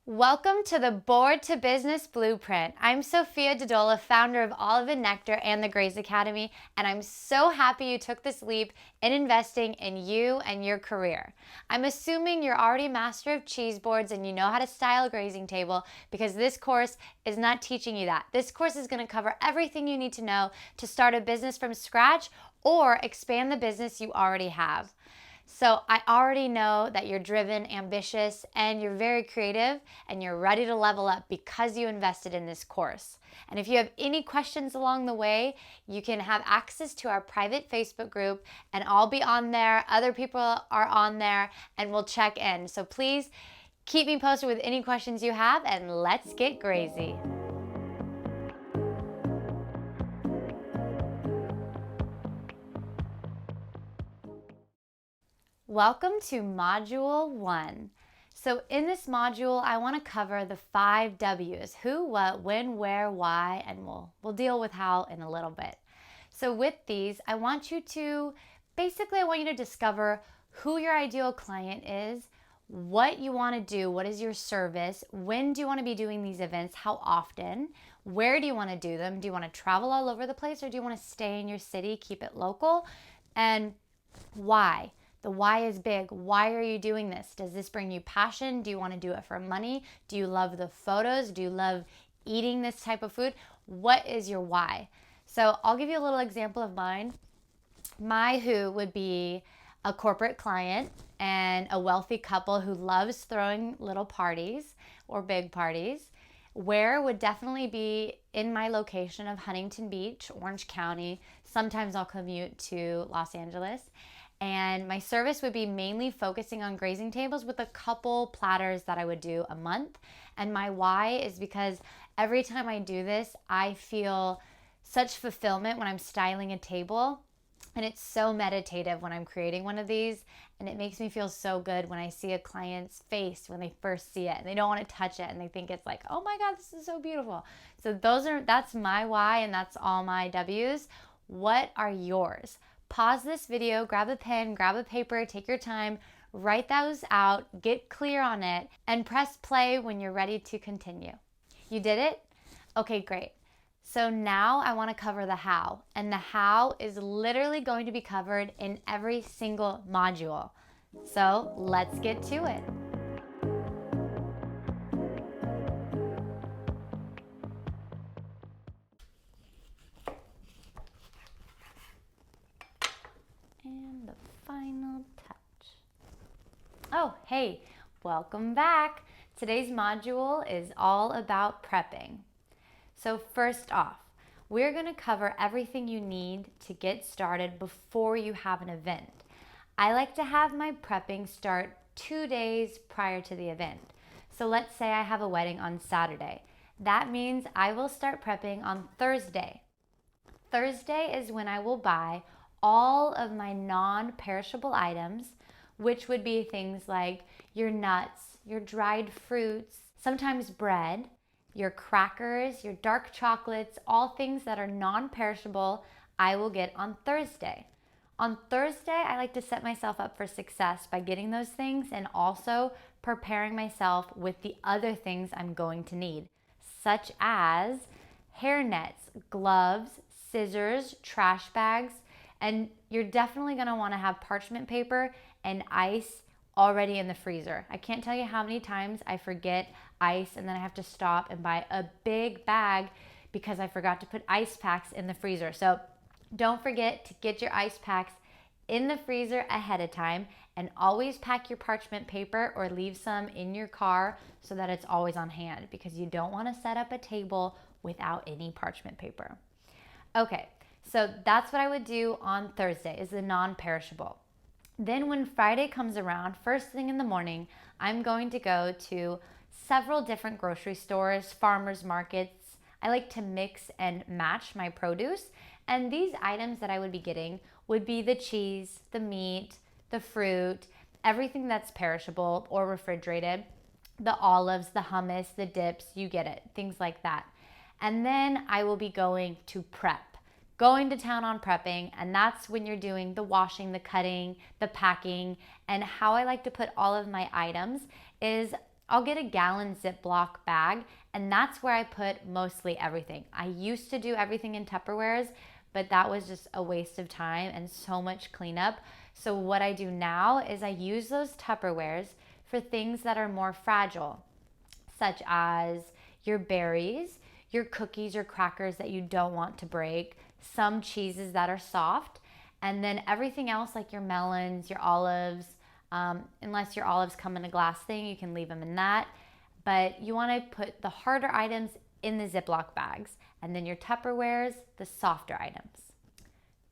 Welcome to the Board to Business Blueprint. I'm Sophia Dodola, founder of Olive and Nectar and the Grace Academy, and I'm so happy you took this leap in investing in you and your career. I'm assuming you're already a master of cheese boards and you know how to style a grazing table, because this course is not teaching you that. This course is going to cover everything you need to know to start a business from scratch or expand the business you already have. So I already know that you're driven, ambitious, and you're very creative, and you're ready to level up because you invested in this course. And if you have any questions along the way, you can have access to our private Facebook group, and I'll be on there. Other people are on there, and we'll check in. So please keep me posted with any questions you have, and let's get crazy. Welcome to Module 1. So in this module, I want to cover the 5 W's: who, what, when, where, why, and we'll deal with how in a little bit. So with these, I want you to discover who your ideal client is, what you want to do, what is your service, when do you want to be doing these events, how often, where do you want to do them, do you want to travel all over the place, or do you want to stay in your city, keep it local, and why. The why is big. Why are you doing this? Does this bring you passion? Do you want to do it for money? Do you love the photos? Do you love eating this type of food? What is your why? So I'll give you a little example of mine. My who would be a corporate client and a wealthy couple who loves throwing little parties or big parties. Where would definitely be in my location of Huntington Beach, Orange County. Sometimes I'll commute to Los Angeles. And my service would be mainly focusing on grazing tables with a couple platters that I would do a month. And my why is because every time I do this, I feel such fulfillment when I'm styling a table. And it's so meditative when I'm creating one of these. And it makes me feel so good when I see a client's face when they first see it and they don't want to touch it and they think it's like, oh my God, this is so beautiful. So that's my why, and that's all my W's. What are yours? Pause this video, grab a pen, grab a paper, take your time, write those out, get clear on it, and press play when you're ready to continue. You did it? Okay, great. So now I want to cover the how, and the how is literally going to be covered in every single module. So let's get to it. And the final touch. Oh, hey, welcome back. Today's module is all about prepping. So first off, we're going to cover everything you need to get started before you have an event. I like to have my prepping start 2 days prior to the event. So let's say I have a wedding on Saturday. That means I will start prepping on Thursday. Thursday is when I will buy all of my non-perishable items, which would be things like your nuts, your dried fruits, sometimes bread, your crackers, your dark chocolates, all things that are non-perishable, I will get on Thursday. On Thursday, I like to set myself up for success by getting those things and also preparing myself with the other things I'm going to need, such as hair nets, gloves, scissors, trash bags, and you're definitely going to want to have parchment paper and ice already in the freezer. I can't tell you how many times I forget ice and then I have to stop and buy a big bag because I forgot to put ice packs in the freezer. So don't forget to get your ice packs in the freezer ahead of time, and always pack your parchment paper or leave some in your car so that it's always on hand, because you don't want to set up a table without any parchment paper. Okay, so that's what I would do on Thursday, is the non-perishable. Then when Friday comes around, first thing in the morning, I'm going to go to several different grocery stores, farmers markets. I like to mix and match my produce. And these items that I would be getting would be the cheese, the meat, the fruit, everything that's perishable or refrigerated, the olives, the hummus, the dips, you get it, things like that. And then I will be going to prep. Going to town on prepping, and that's when you're doing the washing, the cutting, the packing. And how I like to put all of my items is I'll get a gallon Ziploc bag, and that's where I put mostly everything. I used to do everything in Tupperwares, but that was just a waste of time and so much cleanup. So what I do now is I use those Tupperwares for things that are more fragile, such as your berries, your cookies or crackers that you don't want to break, some cheeses that are soft, and then everything else like your melons, your olives. Unless your olives come in a glass thing, you can leave them in that. But you want to put the harder items in the Ziploc bags, and then your Tupperwares, the softer items.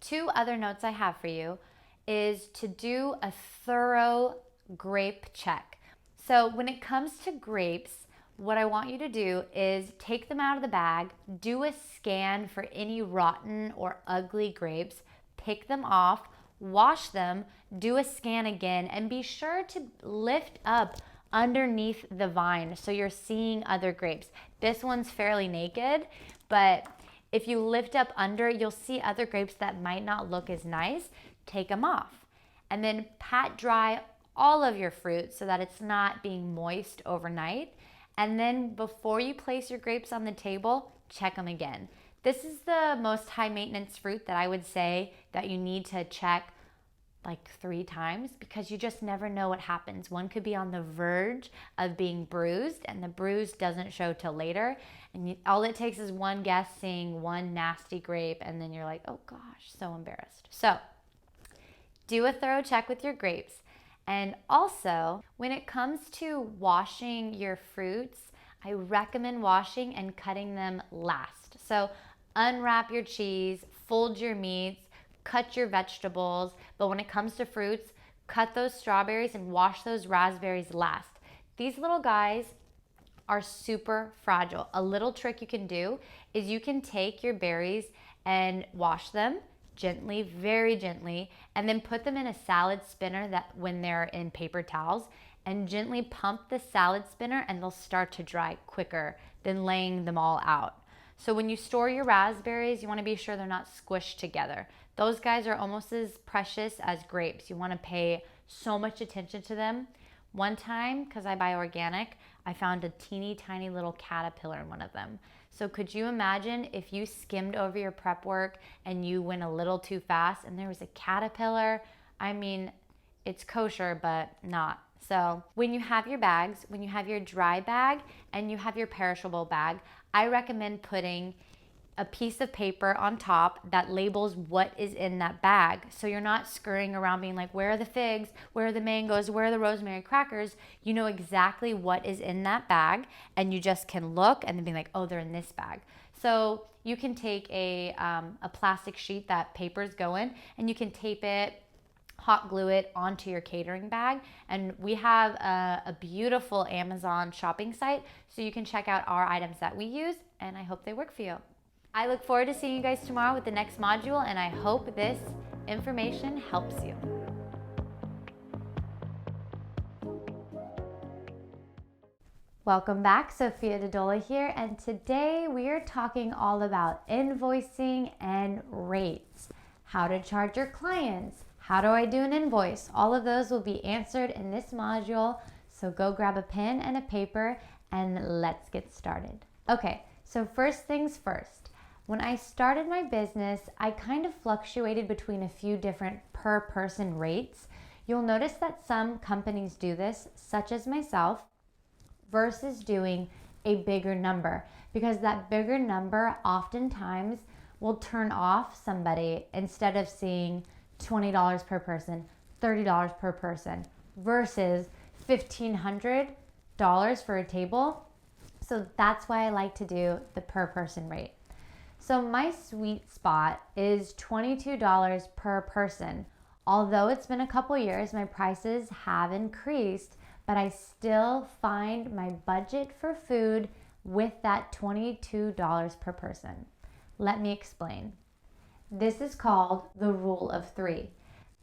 2 other notes I have for you is to do a thorough grape check. So when it comes to grapes, what I want you to do is take them out of the bag, do a scan for any rotten or ugly grapes, pick them off, wash them, do a scan again, and be sure to lift up underneath the vine so you're seeing other grapes. This one's fairly naked, but if you lift up under, you'll see other grapes that might not look as nice. Take them off. And then pat dry all of your fruit so that it's not being moist overnight. And then before you place your grapes on the table, check them again. This is the most high maintenance fruit that I would say that you need to check like 3 times, because you just never know what happens. One could be on the verge of being bruised, and the bruise doesn't show till later. And all it takes is one guest seeing one nasty grape, and then you're like, oh gosh, so embarrassed. So do a thorough check with your grapes. And also, when it comes to washing your fruits, I recommend washing and cutting them last. So unwrap your cheese, fold your meats, cut your vegetables, but when it comes to fruits, cut those strawberries and wash those raspberries last. These little guys are super fragile. A little trick you can do is you can take your berries and wash them gently, very gently, and then put them in a salad spinner that when they're in paper towels, and gently pump the salad spinner, and they'll start to dry quicker than laying them all out. So when you store your raspberries, you want to be sure they're not squished together. Those guys are almost as precious as grapes. You want to pay so much attention to them. One time, because I buy organic, I found a teeny tiny little caterpillar in one of them. So could you imagine if you skimmed over your prep work and you went a little too fast and there was a caterpillar? I mean, it's kosher, but not. So when you have your bags, when you have your dry bag and you have your perishable bag, I recommend putting a piece of paper on top that labels what is in that bag. So you're not scurrying around being like, where are the figs? Where are the mangoes? Where are the rosemary crackers? You know exactly what is in that bag, and you just can look and then be like, oh, they're in this bag. So you can take a plastic sheet that papers go in, and you can tape it, hot glue it onto your catering bag. And we have a beautiful Amazon shopping site, so you can check out our items that we use, and I hope they work for you. I look forward to seeing you guys tomorrow with the next module, and I hope this information helps you. Welcome back, Sophia Dodola here, and today we are talking all about invoicing and rates. How to charge your clients, how do I do an invoice? All of those will be answered in this module, so go grab a pen and a paper and let's get started. Okay, so first things first. When I started my business, I kind of fluctuated between a few different per person rates. You'll notice that some companies do this, such as myself, versus doing a bigger number, because that bigger number oftentimes will turn off somebody instead of seeing $20 per person, $30 per person versus $1,500 for a table. So that's why I like to do the per person rate. So my sweet spot is $22 per person. Although it's been a couple years, my prices have increased, but I still find my budget for food with that $22 per person. Let me explain. This is called the rule of 3.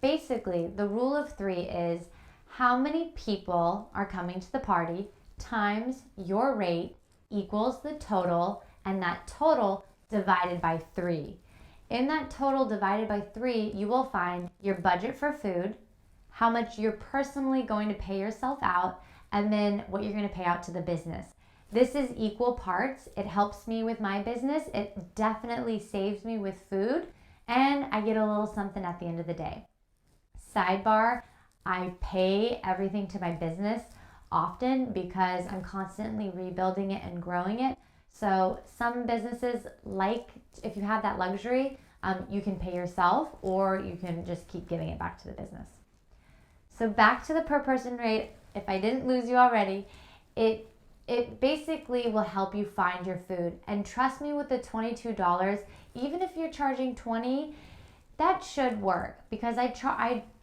Basically, the rule of 3 is how many people are coming to the party times your rate equals the total, and that total divided by 3. In that total divided by 3, you will find your budget for food, how much you're personally going to pay yourself out, and then what you're going to pay out to the business. This is equal parts. It helps me with my business. It definitely saves me with food, and I get a little something at the end of the day. Sidebar, I pay everything to my business often because I'm constantly rebuilding it and growing it. So some businesses, like if you have that luxury, you can pay yourself or you can just keep giving it back to the business. So back to the per person rate, if I didn't lose you already, it basically will help you find your food. And trust me, with the $22, even if you're charging $20, that should work, because I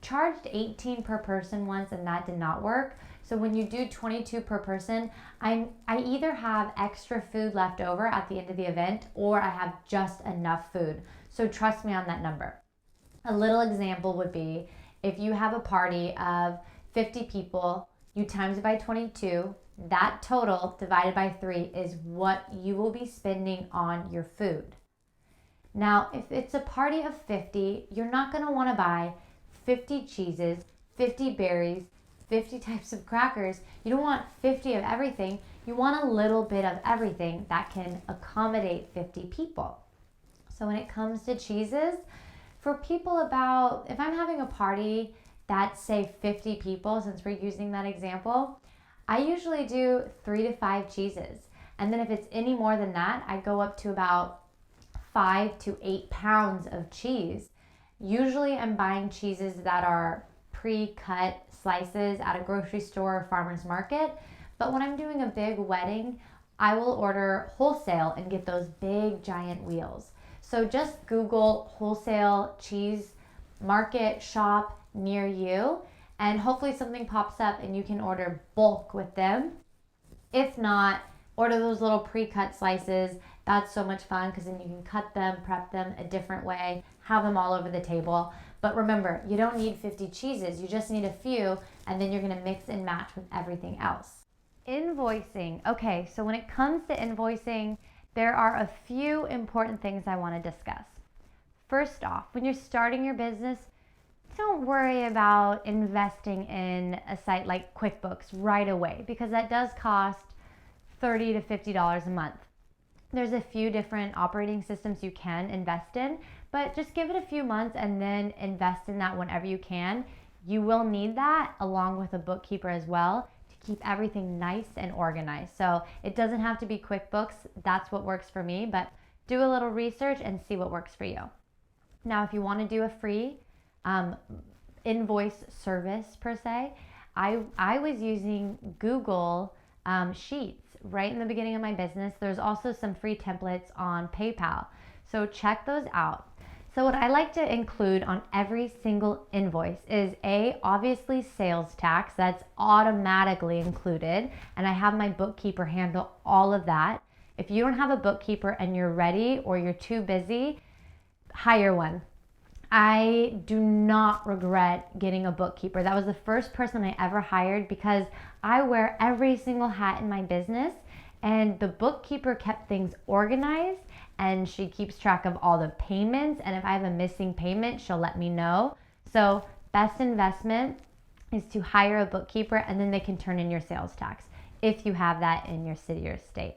charged $18 per person once and that did not work. So when you do $22 per person, I either have extra food left over at the end of the event or I have just enough food. So trust me on that number. A little example would be if you have a party of 50 people, you times it by 22, that total divided by 3 is what you will be spending on your food. Now, if it's a party of 50, you're not going to want to buy 50 cheeses, 50 berries, 50 types of crackers. You don't want 50 of everything. You want a little bit of everything that can accommodate 50 people. So when it comes to cheeses, for people about, if I'm having a party that's say 50 people, since we're using that example, I usually do 3 to 5 cheeses. And then if it's any more than that, I go up to about 5 to 8 pounds of cheese. Usually I'm buying cheeses that are pre-cut slices at a grocery store or farmer's market. But when I'm doing a big wedding, I will order wholesale and get those big giant wheels. So just Google wholesale cheese market shop near you, and hopefully something pops up and you can order bulk with them. If not, order those little pre-cut slices. That's so much fun because then you can cut them, prep them a different way, have them all over the table. But remember, you don't need 50 cheeses. You just need a few, and then you're going to mix and match with everything else. Invoicing. Okay, so when it comes to invoicing, there are a few important things I want to discuss. First off, when you're starting your business, don't worry about investing in a site like QuickBooks right away, because that does cost $30 to $50 a month. There's a few different operating systems you can invest in, but just give it a few months and then invest in that whenever you can. You will need that along with a bookkeeper as well to keep everything nice and organized. So it doesn't have to be QuickBooks. That's what works for me, but do a little research and see what works for you. Now, if you want to do a free invoice service per se, I was using Google Sheets right in the beginning of my business. There's also some free templates on PayPal, so check those out. So what I like to include on every single invoice is obviously sales tax. That's automatically included, and I have my bookkeeper handle all of that. If you don't have a bookkeeper and you're ready or you're too busy, hire one. I do not regret getting a bookkeeper. That was the first person I ever hired because I wear every single hat in my business, and the bookkeeper kept things organized, and she keeps track of all the payments, and if I have a missing payment, she'll let me know. So best investment is to hire a bookkeeper, and then they can turn in your sales tax if you have that in your city or state.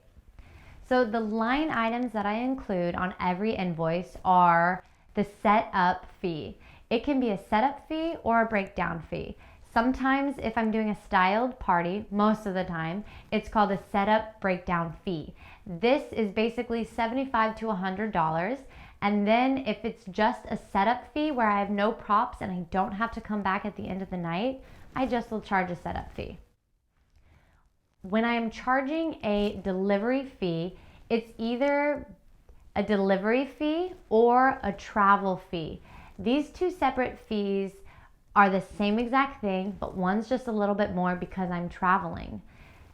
So the line items that I include on every invoice are the setup fee. It can be a setup fee or a breakdown fee. Sometimes if I'm doing a styled party, most of the time, it's called a setup breakdown fee. This is basically $75 to $100. And then if it's just a setup fee where I have no props and I don't have to come back at the end of the night, I just will charge a setup fee. When I'm charging a delivery fee, it's either a delivery fee or a travel fee. These two separate fees are the same exact thing, but one's just a little bit more because I'm traveling.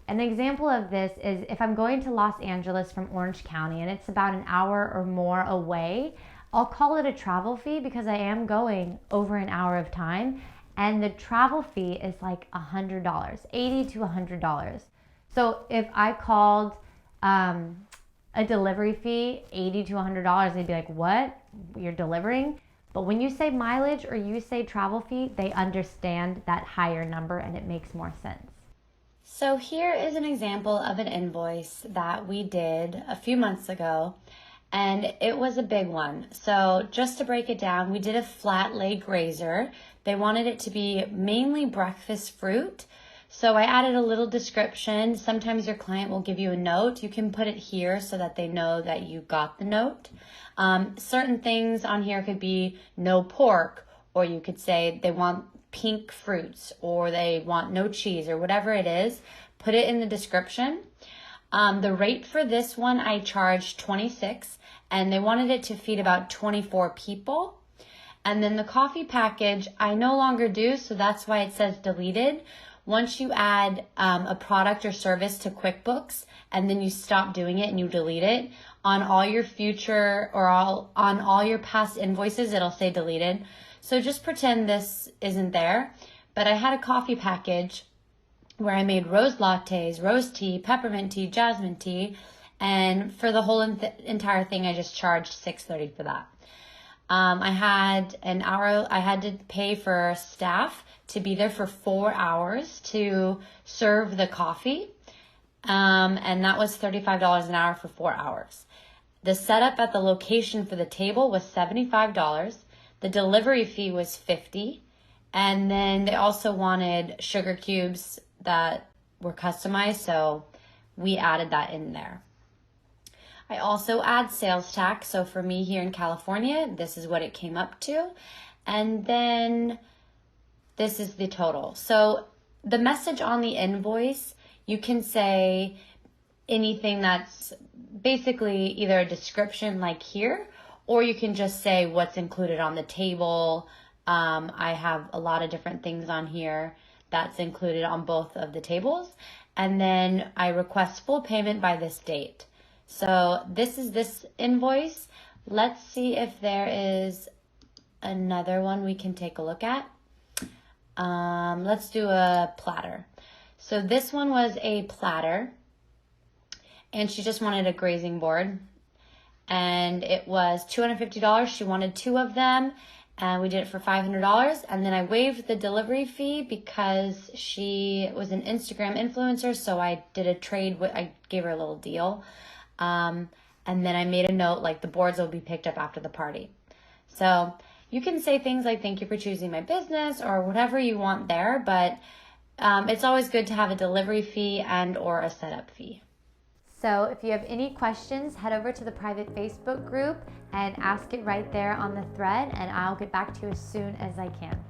An example of this is if I'm going to Los Angeles from Orange County and it's about an hour or more away, I'll call it a travel fee because I am going over an hour of time, and the travel fee is like $100, $80 to $100. So if I called a delivery fee $80 to $100, they'd be like, what? You're delivering? But when you say mileage or you say travel fee, they understand that higher number and it makes more sense. So here is an example of an invoice that we did a few months ago, and it was a big one. So just to break it down, we did a flat lay grazer. They wanted it to be mainly breakfast fruit. So I added a little description. Sometimes your client will give you a note. You can put it here so that they know that you got the note. Certain things on here could be no pork, or you could say they want pink fruits, or they want no cheese, or whatever it is. Put it in the description. The rate for this one, I charged $26, and they wanted it to feed about 24 people. And then the coffee package, I no longer do, so that's why it says deleted. Once you add a product or service to QuickBooks, and then you stop doing it and you delete it, on all your future or on all your past invoices, it'll say deleted. So just pretend this isn't there. But I had a coffee package where I made rose lattes, rose tea, peppermint tea, jasmine tea, and for the whole entire thing, I just charged $6.30 for that. I had an hour. I had to pay for staff to be there for 4 hours to serve the coffee, and that was $35 an hour for 4 hours. The setup at the location for the table was $75. The delivery fee was $50, and then they also wanted sugar cubes that were customized, so we added that in there. I also add sales tax, so for me here in California, this is what it came up to, and then this is the total. So the message on the invoice, you can say anything that's basically either a description like here, or you can just say what's included on the table. I have a lot of different things on here that's included on both of the tables. And then I request full payment by this date. So this is this invoice. Let's see if there is another one we can take a look at. Let's do a platter. So this one was a platter, and she just wanted a grazing board, and it was $250. She wanted 2 of them, and we did it for $500. And then I waived the delivery fee because she was an Instagram influencer, so I did a trade. I gave her a little deal. And then I made a note like the boards will be picked up after the party. So you can say things like, thank you for choosing my business, or whatever you want there, but it's always good to have a delivery fee and or a setup fee. So if you have any questions, head over to the private Facebook group and ask it right there on the thread, and I'll get back to you as soon as I can.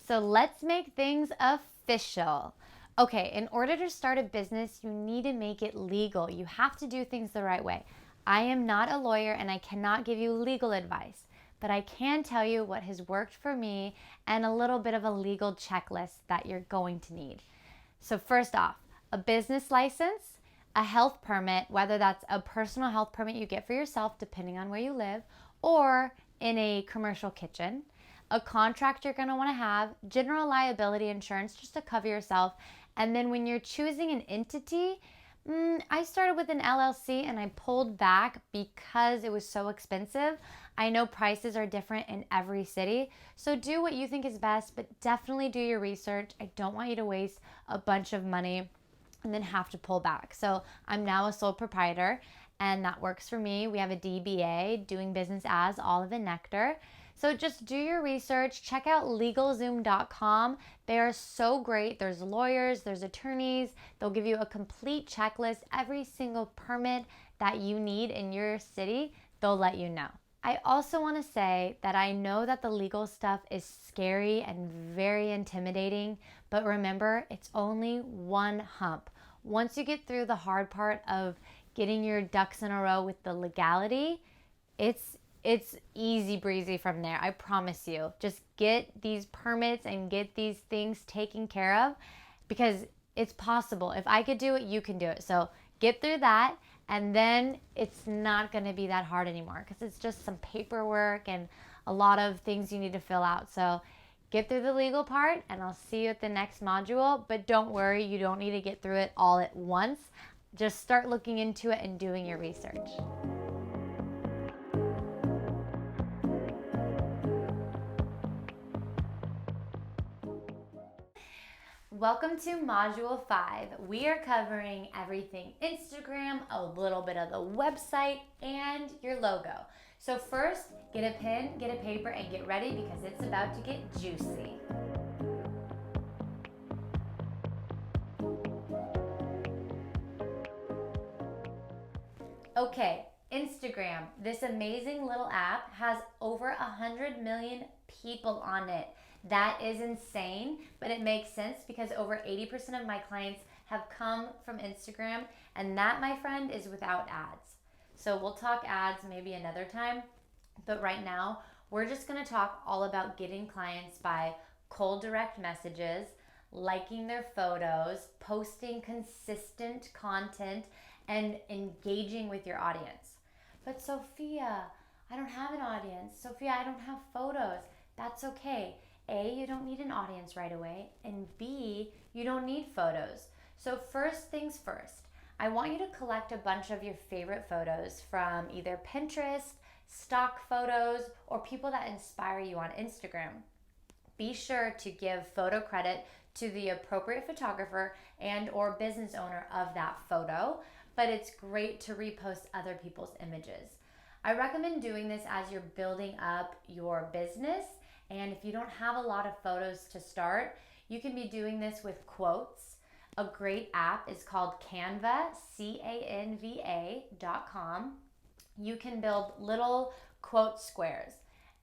So let's make things official. Okay, in order to start a business, you need to make it legal. You have to do things the right way. I am not a lawyer and I cannot give you legal advice, but I can tell you what has worked for me and a little bit of a legal checklist that you're going to need. So first off, a business license, a health permit, whether that's a personal health permit you get for yourself depending on where you live, or in a commercial kitchen, a contract you're going to want to have, general liability insurance just to cover yourself, and then when you're choosing an entity, I started with an LLC and I pulled back because it was so expensive. I know prices are different in every city, so do what you think is best, but definitely do your research. I don't want you to waste a bunch of money and then have to pull back. So I'm now a sole proprietor, and that works for me. We have a DBA, doing business as Olive and Nectar. So just do your research. Check out LegalZoom.com. They are so great. There's lawyers, there's attorneys. They'll give you a complete checklist. Every single permit that you need in your city, they'll let you know. I also want to say that I know that the legal stuff is scary and very intimidating, but remember, it's only one hump. Once you get through the hard part of getting your ducks in a row with the legality, it's easy breezy from there. I promise you. Just get these permits and get these things taken care of, because it's possible. If I could do it, you can do it. So get through that, and then it's not going to be that hard anymore, because it's just some paperwork and a lot of things you need to fill out. So get through the legal part, and I'll see you at the next module. But don't worry, you don't need to get through it all at once. Just start looking into it and doing your research. Welcome to Module 5. We are covering everything Instagram, a little bit of the website, and your logo. So first, get a pen, get a paper, and get ready because it's about to get juicy. Okay, Instagram, this amazing little app has over 100 million people on it. That is insane, but it makes sense because over 80% of my clients have come from Instagram, and that, my friend, is without ads. So we'll talk ads maybe another time, but right now we're just gonna talk all about getting clients by cold direct messages, liking their photos, posting consistent content, and engaging with your audience. But Sophia, I don't have an audience. Sophia, I don't have photos. That's okay. A, you don't need an audience right away, and B, you don't need photos. So first things first, I want you to collect a bunch of your favorite photos from either Pinterest, stock photos, or people that inspire you on Instagram. Be sure to give photo credit to the appropriate photographer and or business owner of that photo, but it's great to repost other people's images. I recommend doing this as you're building up your business. And if you don't have a lot of photos to start, you can be doing this with quotes. A great app is called Canva, Canva.com. You can build little quote squares.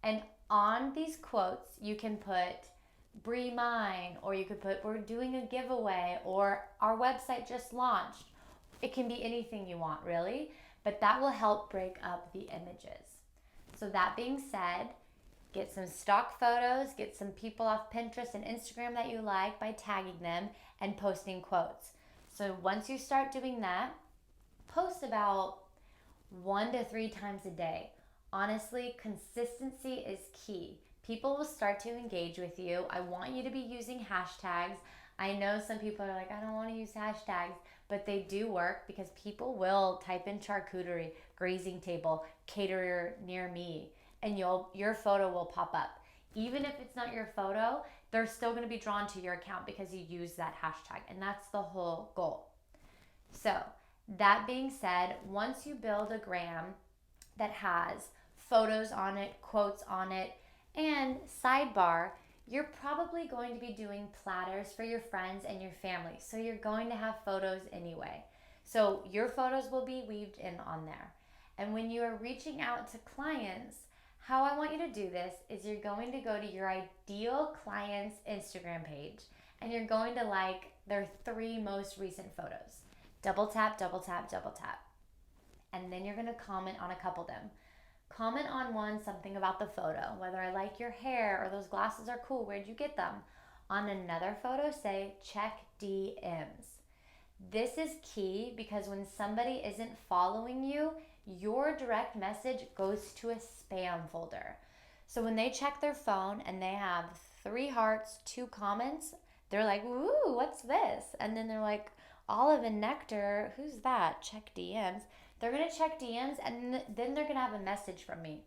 And on these quotes, you can put Bree Mine, or you could put we're doing a giveaway, or our website just launched. It can be anything you want, really, but that will help break up the images. So that being said, get some stock photos, get some people off Pinterest and Instagram that you like by tagging them and posting quotes. So once you start doing that, post about 1 to 3 times a day. Honestly, consistency is key. People will start to engage with you. I want you to be using hashtags. I know some people are like, I don't want to use hashtags, but they do work because people will type in charcuterie, grazing table, caterer near me, and your photo will pop up. Even if it's not your photo, they're still going to be drawn to your account because you use that hashtag, and that's the whole goal. So that being said, once you build a gram that has photos on it, quotes on it, and sidebar, you're probably going to be doing platters for your friends and your family. So you're going to have photos anyway. So your photos will be weaved in on there. And when you are reaching out to clients, how I want you to do this is you're going to go to your ideal client's Instagram page and you're going to like their 3 most recent photos. Double tap, double tap, double tap. And then you're going to comment on a couple of them. Comment on one, something about the photo, whether I like your hair or those glasses are cool, where'd you get them? On another photo, say check DMs. This is key because when somebody isn't following you, your direct message goes to a spam folder. So when they check their phone and they have 3 hearts, 2 comments, they're like, ooh, what's this? And then they're like, Olive and Nectar, who's that? Check DMs. They're going to check DMs and then they're going to have a message from me.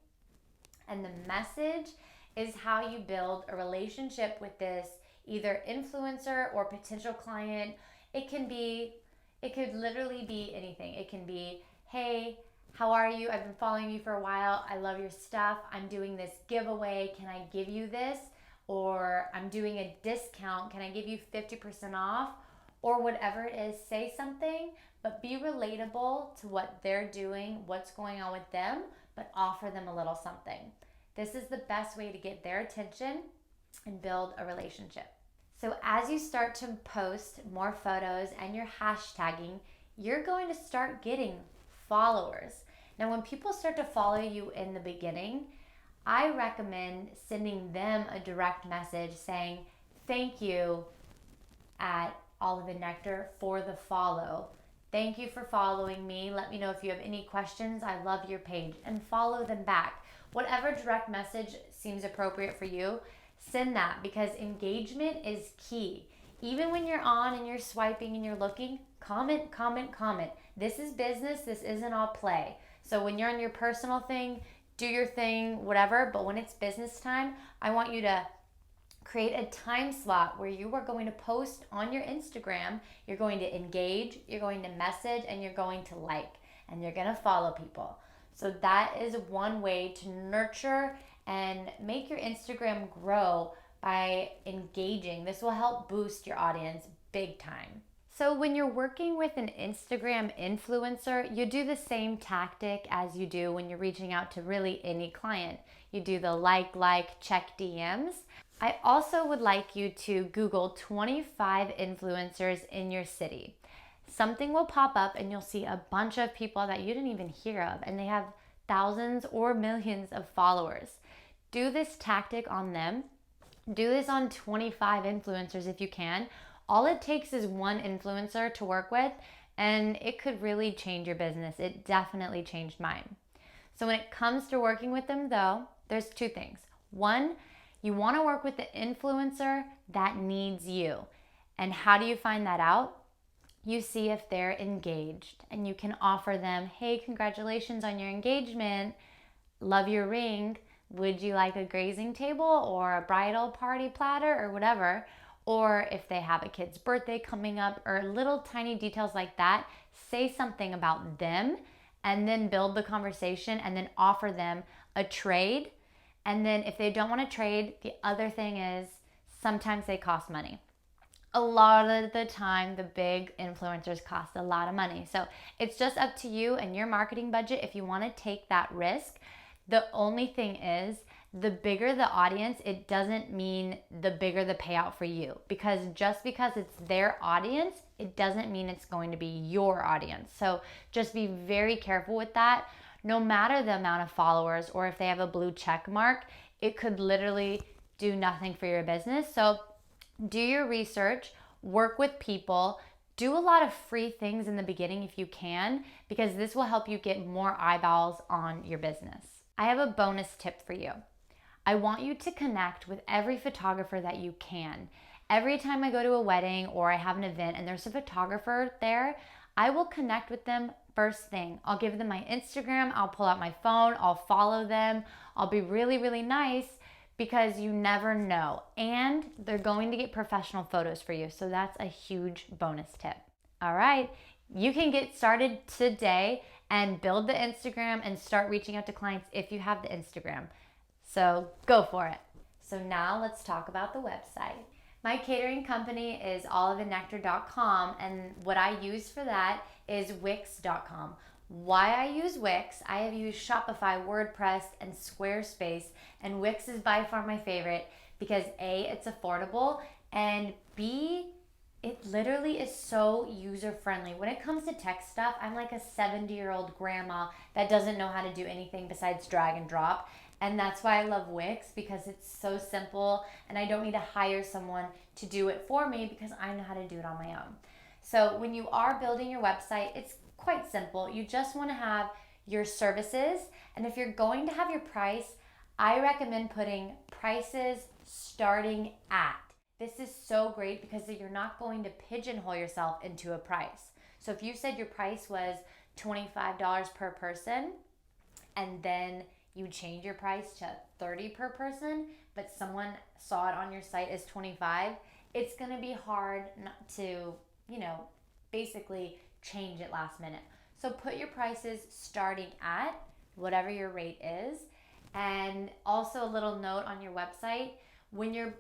And the message is how you build a relationship with this either influencer or potential client. It could literally be anything. It can be, hey, how are you? I've been following you for a while. I love your stuff. I'm doing this giveaway. Can I give you this? Or I'm doing a discount. Can I give you 50% off? Or whatever it is, say something, but be relatable to what they're doing, what's going on with them, but offer them a little something. This is the best way to get their attention and build a relationship. So as you start to post more photos and you're hashtagging, you're going to start getting followers. Now, when people start to follow you in the beginning, I recommend sending them a direct message saying, thank you at Olive and Nectar for the follow. Thank you for following me. Let me know if you have any questions. I love your page, and follow them back. Whatever direct message seems appropriate for you, send that because engagement is key. Even when you're on and you're swiping and you're looking, comment, comment, comment. This is business. This isn't all play. So when you're on your personal thing, do your thing, whatever. But when it's business time, I want you to Create a time slot where you are going to post on your Instagram, you're going to engage, you're going to message, and you're going to like, and you're going to follow people. So that is one way to nurture and make your Instagram grow by engaging. This will help boost your audience big time. So when you're working with an Instagram influencer, you do the same tactic as you do when you're reaching out to really any client. You do the like, check DMs. I also would like you to Google 25 influencers in your city. Something will pop up and you'll see a bunch of people that you didn't even hear of, and they have thousands or millions of followers. Do this tactic on them. Do this on 25 influencers if you can. All it takes is one influencer to work with, and it could really change your business. It definitely changed mine. So when it comes to working with them though, there's two things. One, you want to work with the influencer that needs you. And how do you find that out? You see if they're engaged, and you can offer them, hey, congratulations on your engagement. Love your ring. Would you like a grazing table or a bridal party platter or whatever? Or if they have a kid's birthday coming up, or little tiny details like that, say something about them and then build the conversation and then offer them a trade. And then if they don't want to trade, the other thing is sometimes they cost money. A lot of the time, the big influencers cost a lot of money. So it's just up to you and your marketing budget if you want to take that risk. The only thing is, the bigger the audience, it doesn't mean the bigger the payout for you. Because just because it's their audience, it doesn't mean it's going to be your audience. So just be very careful with that. No matter the amount of followers or if they have a blue check mark, it could literally do nothing for your business. So do your research, work with people, do a lot of free things in the beginning if you can, because this will help you get more eyeballs on your business. I have a bonus tip for you. I want you to connect with every photographer that you can. Every time I go to a wedding or I have an event and there's a photographer there, I will connect with them first thing. I'll give them my Instagram, I'll pull out my phone, I'll follow them, I'll be really, really nice, because you never know. And they're going to get professional photos for you. So that's a huge bonus tip. All right, you can get started today and build the Instagram and start reaching out to clients if you have the Instagram. So go for it. So now let's talk about the website. My catering company is oliveandnectar.com, and what I use for that is Wix.com. Why I use Wix? I have used Shopify, WordPress, and Squarespace, and Wix is by far my favorite because A, it's affordable, and B, it literally is so user-friendly. When it comes to tech stuff, I'm like a 70-year-old grandma that doesn't know how to do anything besides drag and drop. And that's why I love Wix, because it's so simple and I don't need to hire someone to do it for me because I know how to do it on my own. So when you are building your website, it's quite simple. You just want to have your services, and if you're going to have your price, I recommend putting prices starting at. This is so great because you're not going to pigeonhole yourself into a price. So if you said your price was $25 per person, and then you change your price to $30 per person, but someone saw it on your site as $25, it's gonna be hard not to, basically change it last minute. So put your prices starting at whatever your rate is. And also a little note on your website, when you're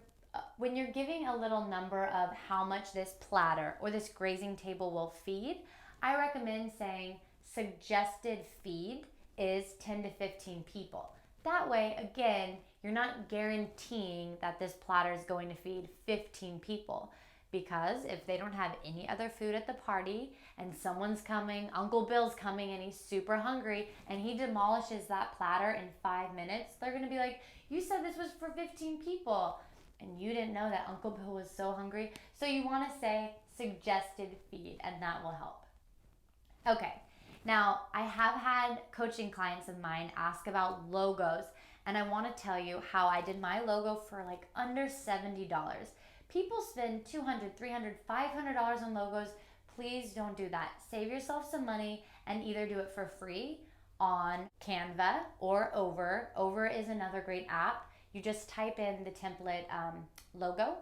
giving a little number of how much this platter or this grazing table will feed, I recommend saying suggested feed is 10 to 15 people. That way, again, you're not guaranteeing that this platter is going to feed 15 people, because if they don't have any other food at the party and someone's coming, Uncle Bill's coming and he's super hungry and he demolishes that platter in 5 minutes, they're gonna be like, you said this was for 15 people and you didn't know that Uncle Bill was so hungry. So you wanna say suggested feed, and that will help. Okay. Now, I have had coaching clients of mine ask about logos, and I want to tell you how I did my logo for like under $70. People spend $200, $300, $500 on logos. Please don't do that. Save yourself some money and either do it for free on Canva or Over. Over is another great app. you just type in the template logo,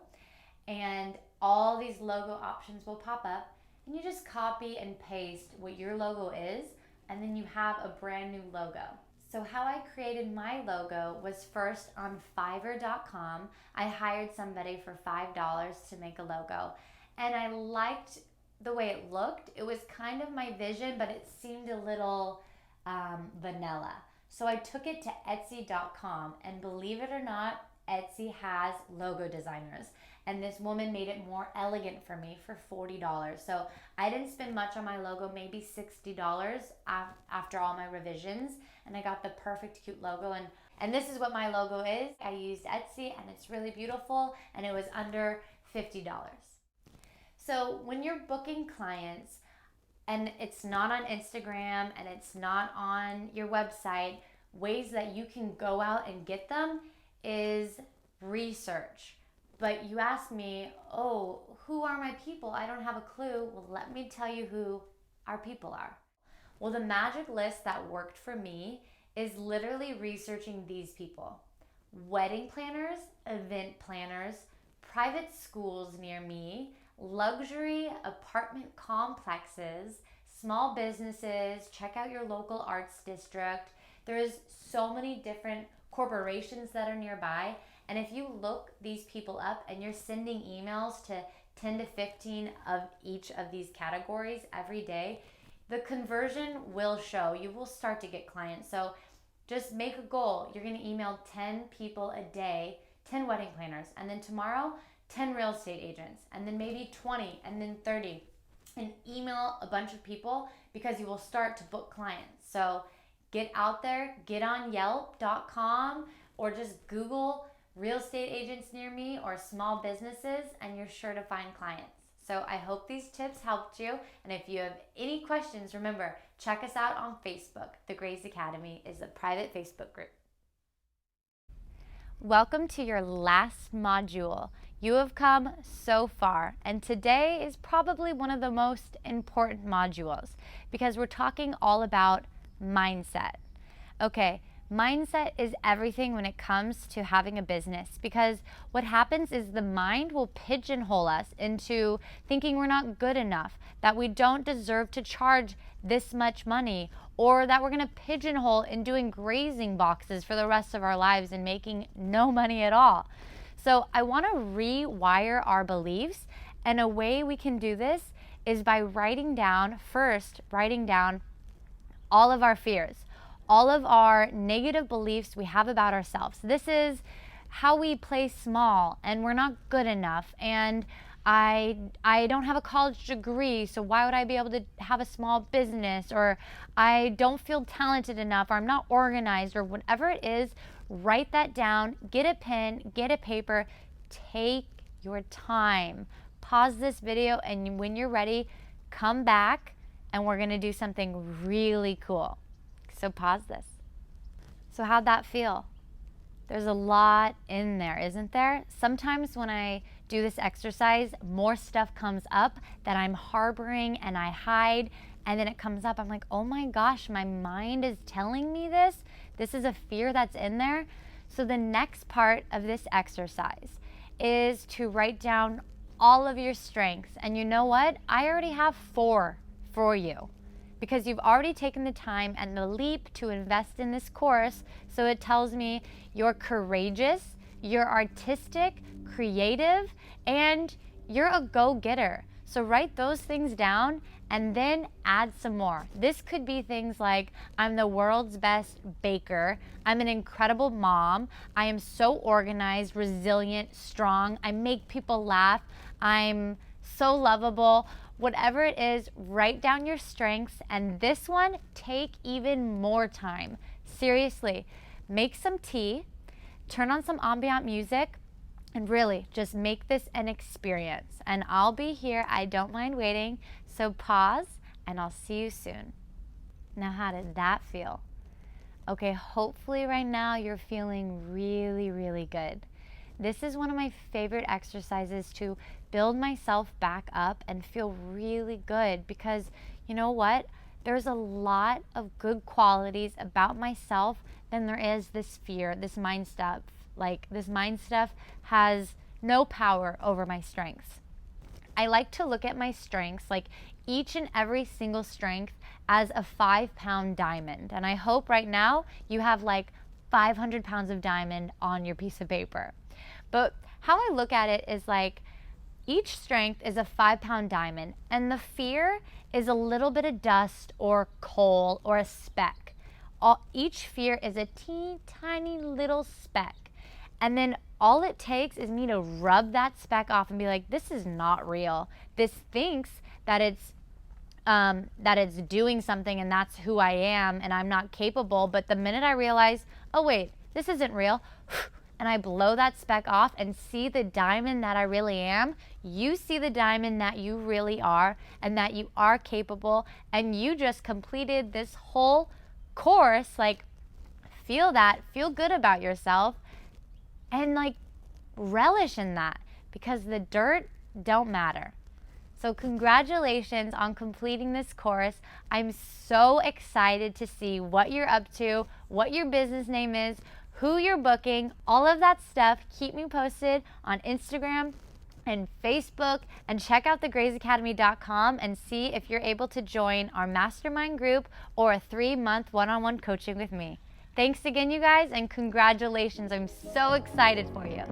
and all these logo options will pop up, and you just copy and paste what your logo is, and then you have a brand new logo. So how I created my logo was first on Fiverr.com. I hired somebody for $5 to make a logo, and I liked the way it looked. It was kind of my vision, but it seemed a little vanilla. So I took it to Etsy.com, and believe it or not, Etsy has logo designers, and this woman made it more elegant for me for $40. So I didn't spend much on my logo, maybe $60 after all my revisions, and I got the perfect cute logo. And this is what my logo is. I used Etsy, and it's really beautiful, and it was under $50. So when you're booking clients and it's not on Instagram and it's not on your website, ways that you can go out and get them is research. But you asked me, oh, who are my people? I don't have a clue. Well, let me tell you who our people are. Well, the magic list that worked for me is literally researching these people: wedding planners, event planners, private schools near me, luxury apartment complexes, small businesses. Check out your local arts district. There's so many different corporations that are nearby. And if you look these people up and you're sending emails to 10 to 15 of each of these categories every day, the conversion will show. You will start to get clients. So just make a goal. You're going to email 10 people a day, 10 wedding planners, and then tomorrow 10 real estate agents, and then maybe 20, and then 30, and email a bunch of people, because you will start to book clients. So get out there, get on Yelp.com, or just Google real estate agents near me or small businesses, and you're sure to find clients. So I hope these tips helped you. And if you have any questions, remember, check us out on Facebook. The Grace Academy is a private Facebook group. Welcome to your last module. You have come so far, and today is probably one of the most important modules because we're talking all about mindset. Okay, mindset is everything when it comes to having a business, because what happens is the mind will pigeonhole us into thinking we're not good enough, that we don't deserve to charge this much money, or that we're going to pigeonhole in doing grazing boxes for the rest of our lives and making no money at all. So I want to rewire our beliefs, and a way we can do this is by writing down all of our fears, all of our negative beliefs we have about ourselves. This is how we play small, and we're not good enough, and I don't have a college degree, so why would I be able to have a small business, or I don't feel talented enough, or I'm not organized, or whatever it is. Write that down, get a pen, get a paper, take your time. Pause this video, and when you're ready, come back, and we're gonna do something really cool. So pause this. So how'd that feel? There's a lot in there, isn't there? Sometimes when I do this exercise, more stuff comes up that I'm harboring and I hide, and then it comes up. I'm like, oh my gosh, my mind is telling me this. This is a fear that's in there. So the next part of this exercise is to write down all of your strengths. And you know what? I already have 4 for you, because you've already taken the time and the leap to invest in this course. So it tells me you're courageous, you're artistic, creative, and you're a go-getter. So write those things down and then add some more. This could be things like, I'm the world's best baker, I'm an incredible mom, I am so organized, resilient, strong, I make people laugh, I'm so lovable. Whatever it is, write down your strengths, and this one, take even more time. Seriously, make some tea, turn on some ambient music, and really just make this an experience. And I'll be here, I don't mind waiting, so pause, and I'll see you soon. Now, how did that feel? Okay, hopefully right now you're feeling really, really good. This is one of my favorite exercises to build myself back up and feel really good, because you know what? There's a lot of good qualities about myself than there is this fear, this mind stuff Like, this mind stuff has no power over my strengths. I like to look at my strengths, like each and every single strength, as a 5-pound diamond. And I hope right now you have like 500 pounds of diamond on your piece of paper. But how I look at it is like each strength is a 5-pound diamond, and the fear is a little bit of dust or coal or a speck. Each fear is a teeny tiny little speck. And then all it takes is me to rub that speck off and be like, this is not real. This thinks that it's doing something and that's who I am and I'm not capable. But the minute I realize, oh wait, this isn't real, and I blow that speck off and see the diamond that I really am, you see the diamond that you really are and that you are capable, and you just completed this whole course. Like, feel that, feel good about yourself, and like relish in that, because the dirt don't matter. So congratulations on completing this course. I'm so excited to see what you're up to, what your business name is, who you're booking, all of that stuff. Keep me posted on Instagram and Facebook, and check out thegraysacademy.com and see if you're able to join our mastermind group or a 3-month one-on-one coaching with me. Thanks again, you guys, and congratulations. I'm so excited for you.